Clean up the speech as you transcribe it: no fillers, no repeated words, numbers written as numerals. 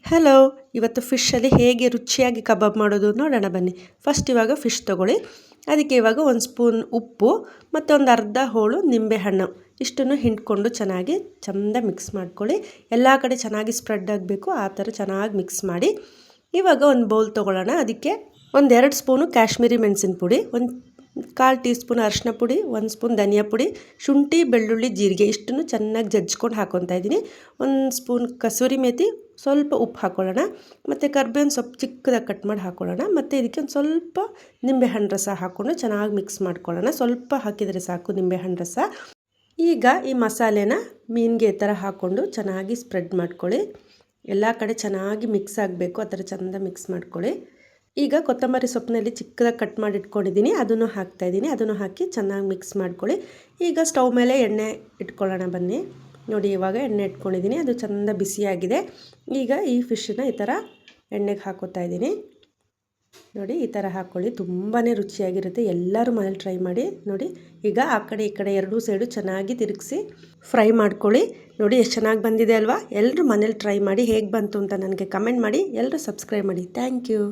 Hello, ಇವತ್ತು ಫಿಶಲ್ಲಿ ಹೇಗೆ ರುಚಿಯಾಗಿ ಕಬಾಬ್ ಮಾಡೋದು ನೋಡೋಣ ಬನ್ನಿ. ಫಸ್ಟ್ ಇವಾಗ ಫಿಶ್ ತೊಗೊಳ್ಳಿ. ಅದಕ್ಕೆ ಇವಾಗ ಒಂದು ಸ್ಪೂನ್ ಉಪ್ಪು ಮತ್ತು ಒಂದು ಅರ್ಧ ಹೋಳು ನಿಂಬೆಹಣ್ಣು ಇಷ್ಟನ್ನು ಹಿಂಡ್ಕೊಂಡು ಚೆನ್ನಾಗಿ ಚೆಂದ ಮಿಕ್ಸ್ ಮಾಡ್ಕೊಳ್ಳಿ. ಎಲ್ಲ ಕಡೆ ಚೆನ್ನಾಗಿ ಸ್ಪ್ರೆಡ್ ಆಗಬೇಕು, ಆ ಥರ ಚೆನ್ನಾಗಿ ಮಿಕ್ಸ್ ಮಾಡಿ. ಇವಾಗ ಒಂದು ಬೌಲ್ ತೊಗೊಳ್ಳೋಣ. ಅದಕ್ಕೆ ಒಂದೆರಡು ಸ್ಪೂನು ಕಾಶ್ಮೀರಿ ಮೆಣಸಿನ ಪುಡಿ, ಒಂದು 1/4 ಟೀ ಸ್ಪೂನ್ ಅರಿಶಿನ ಪುಡಿ, 1 ಸ್ಪೂನ್ ಧನಿಯಾ ಪುಡಿ, ಶುಂಠಿ ಬೆಳ್ಳುಳ್ಳಿ ಜೀರಿಗೆ ಇಷ್ಟನ್ನು ಚೆನ್ನಾಗಿ ಜಜ್ಜಿಕೊಂಡು ಹಾಕ್ಕೊತಾ ಇದ್ದೀನಿ. 1 ಸ್ಪೂನ್ ಕಸೂರಿ ಮೇಥಿ, ಸ್ವಲ್ಪ ಉಪ್ಪು ಹಾಕ್ಕೊಳ್ಳೋಣ. ಮತ್ತು ಕರ್ಬೇವಿನ ಸೊಪ್ಪು ಚಿಕ್ಕದಾಗಿ ಕಟ್ ಮಾಡಿ ಹಾಕ್ಕೊಳ್ಳೋಣ. ಮತ್ತು ಇದಕ್ಕೆ ಒಂದು ಸ್ವಲ್ಪ ನಿಂಬೆಹಣ್ಣು ರಸ ಹಾಕ್ಕೊಂಡು ಚೆನ್ನಾಗಿ ಮಿಕ್ಸ್ ಮಾಡ್ಕೊಳ್ಳೋಣ. ಸ್ವಲ್ಪ ಹಾಕಿದರೆ ಸಾಕು ನಿಂಬೆಹಣ್ಣು ರಸ. ಈಗ ಈ ಮಸಾಲೆನ ಮೀನಿಗೆ ಈ ಥರ ಹಾಕ್ಕೊಂಡು ಚೆನ್ನಾಗಿ ಸ್ಪ್ರೆಡ್ ಮಾಡ್ಕೊಳ್ಳಿ. ಎಲ್ಲ ಕಡೆ ಚೆನ್ನಾಗಿ ಮಿಕ್ಸ್ ಆಗಬೇಕು, ಆ ಥರ ಚೆಂದ ಮಿಕ್ಸ್ ಮಾಡ್ಕೊಳ್ಳಿ. ಈಗ ಕೊತ್ತಂಬರಿ ಸೊಪ್ಪಿನಲ್ಲಿ ಚಿಕ್ಕದಾಗಿ ಕಟ್ ಮಾಡಿ ಇಟ್ಕೊಂಡಿದ್ದೀನಿ, ಅದನ್ನು ಹಾಕ್ತಾಯಿದ್ದೀನಿ. ಅದನ್ನು ಹಾಕಿ ಚೆನ್ನಾಗಿ ಮಿಕ್ಸ್ ಮಾಡ್ಕೊಳ್ಳಿ. ಈಗ ಸ್ಟವ್ ಮೇಲೆ ಎಣ್ಣೆ ಇಟ್ಕೊಳ್ಳೋಣ ಬನ್ನಿ. ನೋಡಿ, ಇವಾಗ ಎಣ್ಣೆ ಇಟ್ಕೊಂಡಿದ್ದೀನಿ, ಅದು ಚೆಂದ ಬಿಸಿಯಾಗಿದೆ. ಈಗ ಈ ಫಿಶನ್ನ ಈ ಥರ ಎಣ್ಣೆಗೆ ಹಾಕೋತಾ ಇದ್ದೀನಿ. ನೋಡಿ, ಈ ಥರ ಹಾಕ್ಕೊಳ್ಳಿ, ತುಂಬಾ ರುಚಿಯಾಗಿರುತ್ತೆ. ಎಲ್ಲರೂ ಮನೇಲಿ ಟ್ರೈ ಮಾಡಿ ನೋಡಿ. ಈಗ ಆ ಕಡೆ ಈ ಕಡೆ ಎರಡೂ ಸೈಡು ಚೆನ್ನಾಗಿ ತಿರುಗಿಸಿ ಫ್ರೈ ಮಾಡ್ಕೊಳ್ಳಿ. ನೋಡಿ ಎಷ್ಟು ಚೆನ್ನಾಗಿ ಬಂದಿದೆ ಅಲ್ವಾ. ಎಲ್ಲರೂ ಮನೇಲಿ ಟ್ರೈ ಮಾಡಿ ಹೇಗೆ ಬಂತು ಅಂತ ನನಗೆ ಕಮೆಂಟ್ ಮಾಡಿ. ಎಲ್ಲರೂ ಸಬ್ಸ್ಕ್ರೈಬ್ ಮಾಡಿ. Thank you.